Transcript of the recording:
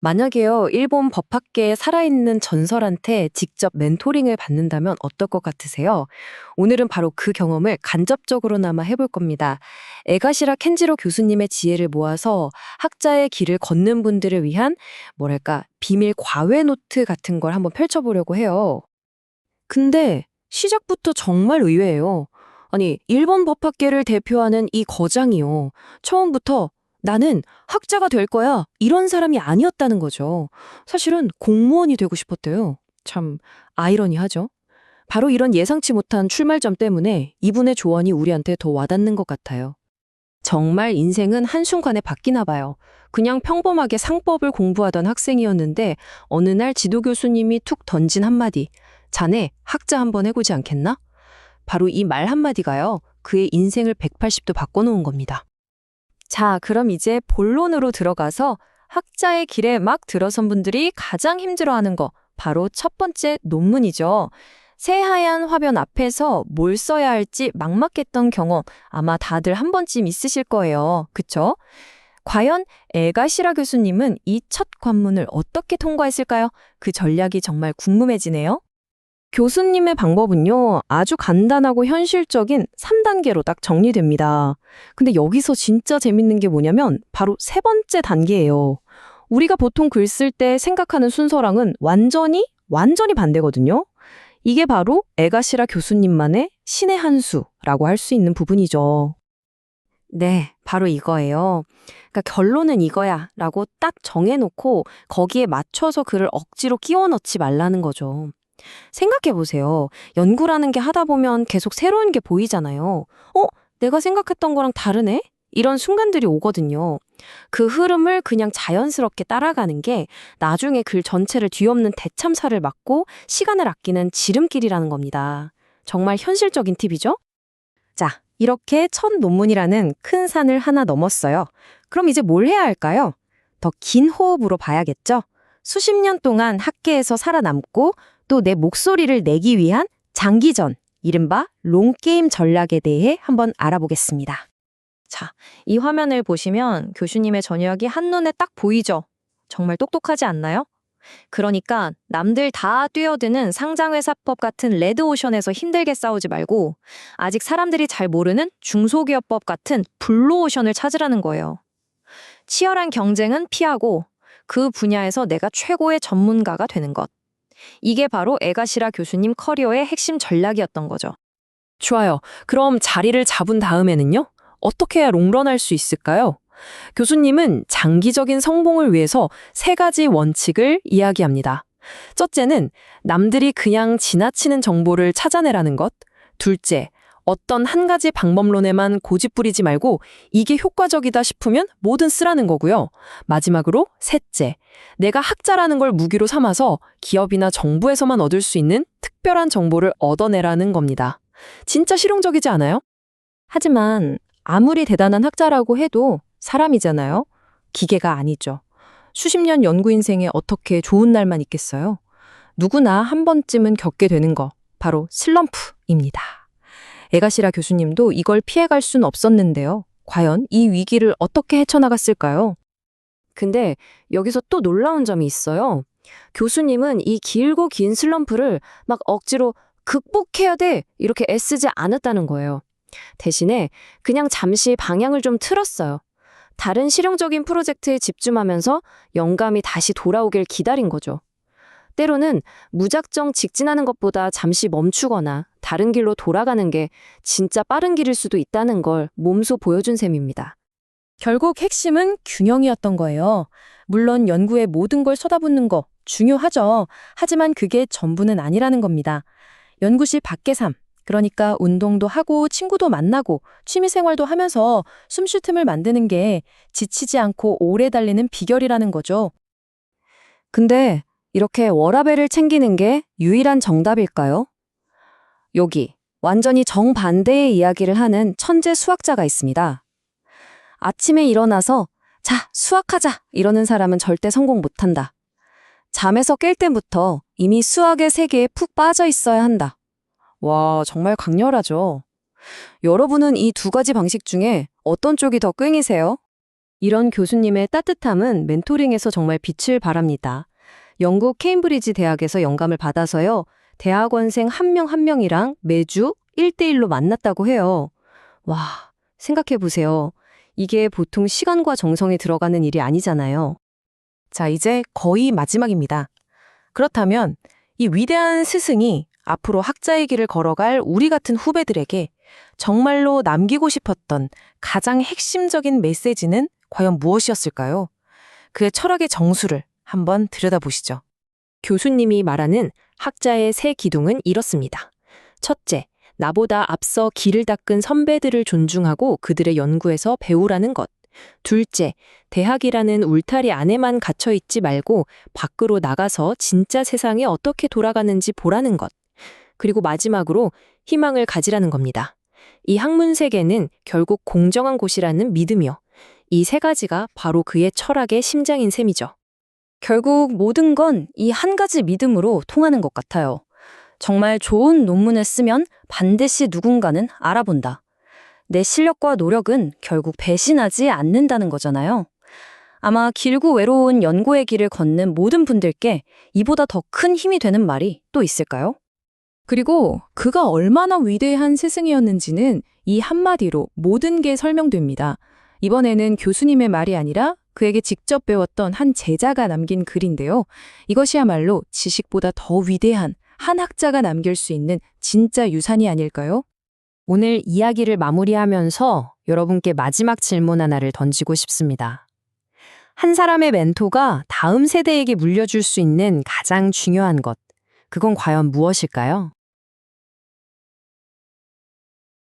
만약에요, 일본 법학계에 살아있는 전설한테 직접 멘토링을 받는다면 어떨 것 같으세요? 오늘은 바로 그 경험을 간접적으로나마 해볼 겁니다. 에가시라 켄지로 교수님의 지혜를 모아서 학자의 길을 걷는 분들을 위한, 뭐랄까, 비밀 과외 노트 같은 걸 한번 펼쳐보려고 해요. 근데 시작부터 정말 의외예요. 아니, 일본 법학계를 대표하는 이 거장이요. 처음부터 나는 학자가 될 거야. 이런 사람이 아니었다는 거죠. 사실은 공무원이 되고 싶었대요. 참 아이러니하죠. 바로 이런 예상치 못한 출발점 때문에 이분의 조언이 우리한테 더 와닿는 것 같아요. 정말 인생은 한순간에 바뀌나 봐요. 그냥 평범하게 상법을 공부하던 학생이었는데 어느 날 지도 교수님이 툭 던진 한마디. 자네 학자 한번 해보지 않겠나? 바로 이 말 한마디가요. 그의 인생을 180도 바꿔놓은 겁니다. 자, 그럼 이제 본론으로 들어가서 학자의 길에 막 들어선 분들이 가장 힘들어하는 거, 바로 첫 번째 논문이죠. 새하얀 화면 앞에서 뭘 써야 할지 막막했던 경험 아마 다들 한 번쯤 있으실 거예요. 그쵸? 과연 에가시라 교수님은 이 첫 관문을 어떻게 통과했을까요? 그 전략이 정말 궁금해지네요. 교수님의 방법은요, 아주 간단하고 현실적인 3단계로 딱 정리됩니다. 근데 여기서 진짜 재밌는 게 뭐냐면 바로 세 번째 단계예요. 우리가 보통 글 쓸 때 생각하는 순서랑은 완전히 반대거든요. 이게 바로 에가시라 교수님만의 신의 한 수라고 할 수 있는 부분이죠. 네, 바로 이거예요. 그러니까 결론은 이거야 라고 딱 정해놓고 거기에 맞춰서 글을 억지로 끼워 넣지 말라는 거죠. 생각해 보세요. 연구라는 게 하다 보면 계속 새로운 게 보이잖아요. 내가 생각했던 거랑 다르네? 이런 순간들이 오거든요. 그 흐름을 그냥 자연스럽게 따라가는 게 나중에 글 전체를 뒤엎는 대참사를 막고 시간을 아끼는 지름길이라는 겁니다. 정말 현실적인 팁이죠? 자, 이렇게 첫 논문이라는 큰 산을 하나 넘었어요. 그럼 이제 뭘 해야 할까요? 더 긴 호흡으로 봐야겠죠? 수십 년 동안 학계에서 살아남고 또 내 목소리를 내기 위한 장기전, 이른바 롱게임 전략에 대해 한번 알아보겠습니다. 자, 이 화면을 보시면 교수님의 전략이 한눈에 딱 보이죠? 정말 똑똑하지 않나요? 그러니까 남들 다 뛰어드는 상장회사법 같은 레드오션에서 힘들게 싸우지 말고 아직 사람들이 잘 모르는 중소기업법 같은 블루오션을 찾으라는 거예요. 치열한 경쟁은 피하고 그 분야에서 내가 최고의 전문가가 되는 것. 이게 바로 에가시라 교수님 커리어의 핵심 전략이었던 거죠. 좋아요. 그럼 자리를 잡은 다음에는요? 어떻게 해야 롱런할 수 있을까요? 교수님은 장기적인 성공을 위해서 세 가지 원칙을 이야기합니다. 첫째는 남들이 그냥 지나치는 정보를 찾아내라는 것. 둘째, 어떤 한 가지 방법론에만 고집 부리지 말고 이게 효과적이다 싶으면 뭐든 쓰라는 거고요. 마지막으로 셋째, 내가 학자라는 걸 무기로 삼아서 기업이나 정부에서만 얻을 수 있는 특별한 정보를 얻어내라는 겁니다. 진짜 실용적이지 않아요? 하지만 아무리 대단한 학자라고 해도 사람이잖아요. 기계가 아니죠. 수십 년 연구 인생에 어떻게 좋은 날만 있겠어요? 누구나 한 번쯤은 겪게 되는 거, 바로 슬럼프입니다. 에가시라 교수님도 이걸 피해갈 순 없었는데요. 과연 이 위기를 어떻게 헤쳐나갔을까요? 근데 여기서 또 놀라운 점이 있어요. 교수님은 이 길고 긴 슬럼프를 막 억지로 극복해야 돼! 이렇게 애쓰지 않았다는 거예요. 대신에 그냥 잠시 방향을 좀 틀었어요. 다른 실용적인 프로젝트에 집중하면서 영감이 다시 돌아오길 기다린 거죠. 때로는 무작정 직진하는 것보다 잠시 멈추거나 다른 길로 돌아가는 게 진짜 빠른 길일 수도 있다는 걸 몸소 보여준 셈입니다. 결국 핵심은 균형이었던 거예요. 물론 연구에 모든 걸 쏟아붓는 거 중요하죠. 하지만 그게 전부는 아니라는 겁니다. 연구실 밖의 삶, 그러니까 운동도 하고 친구도 만나고 취미생활도 하면서 숨 쉴 틈을 만드는 게 지치지 않고 오래 달리는 비결이라는 거죠. 근데 이렇게 워라밸을 챙기는 게 유일한 정답일까요? 여기 완전히 정반대의 이야기를 하는 천재 수학자가 있습니다. 아침에 일어나서 자, 수학하자 이러는 사람은 절대 성공 못한다. 잠에서 깰 때부터 이미 수학의 세계에 푹 빠져 있어야 한다. 와, 정말 강렬하죠. 여러분은 이 두 가지 방식 중에 어떤 쪽이 더 끈이세요? 이런 교수님의 따뜻함은 멘토링에서 정말 빛을 발합니다. 영국 케임브리지 대학에서 영감을 받아서요. 대학원생 한 명 한 명이랑 매주 1대1로 만났다고 해요. 와, 생각해 보세요. 이게 보통 시간과 정성이 들어가는 일이 아니잖아요. 자, 이제 거의 마지막입니다. 그렇다면 이 위대한 스승이 앞으로 학자의 길을 걸어갈 우리 같은 후배들에게 정말로 남기고 싶었던 가장 핵심적인 메시지는 과연 무엇이었을까요? 그의 철학의 정수를 한번 들여다보시죠. 교수님이 말하는 학자의 세 기둥은 이렇습니다. 첫째, 나보다 앞서 길을 닦은 선배들을 존중하고 그들의 연구에서 배우라는 것. 둘째, 대학이라는 울타리 안에만 갇혀 있지 말고 밖으로 나가서 진짜 세상이 어떻게 돌아가는지 보라는 것. 그리고 마지막으로 희망을 가지라는 겁니다. 이 학문 세계는 결국 공정한 곳이라는 믿음이요. 이 세 가지가 바로 그의 철학의 심장인 셈이죠. 결국 모든 건 이 한 가지 믿음으로 통하는 것 같아요. 정말 좋은 논문을 쓰면 반드시 누군가는 알아본다. 내 실력과 노력은 결국 배신하지 않는다는 거잖아요. 아마 길고 외로운 연구의 길을 걷는 모든 분들께 이보다 더 큰 힘이 되는 말이 또 있을까요? 그리고 그가 얼마나 위대한 스승이었는지는 이 한마디로 모든 게 설명됩니다. 이번에는 교수님의 말이 아니라 그에게 직접 배웠던 한 제자가 남긴 글인데요. 이것이야말로 지식보다 더 위대한 한 학자가 남길 수 있는 진짜 유산이 아닐까요? 오늘 이야기를 마무리하면서 여러분께 마지막 질문 하나를 던지고 싶습니다. 한 사람의 멘토가 다음 세대에게 물려줄 수 있는 가장 중요한 것, 그건 과연 무엇일까요?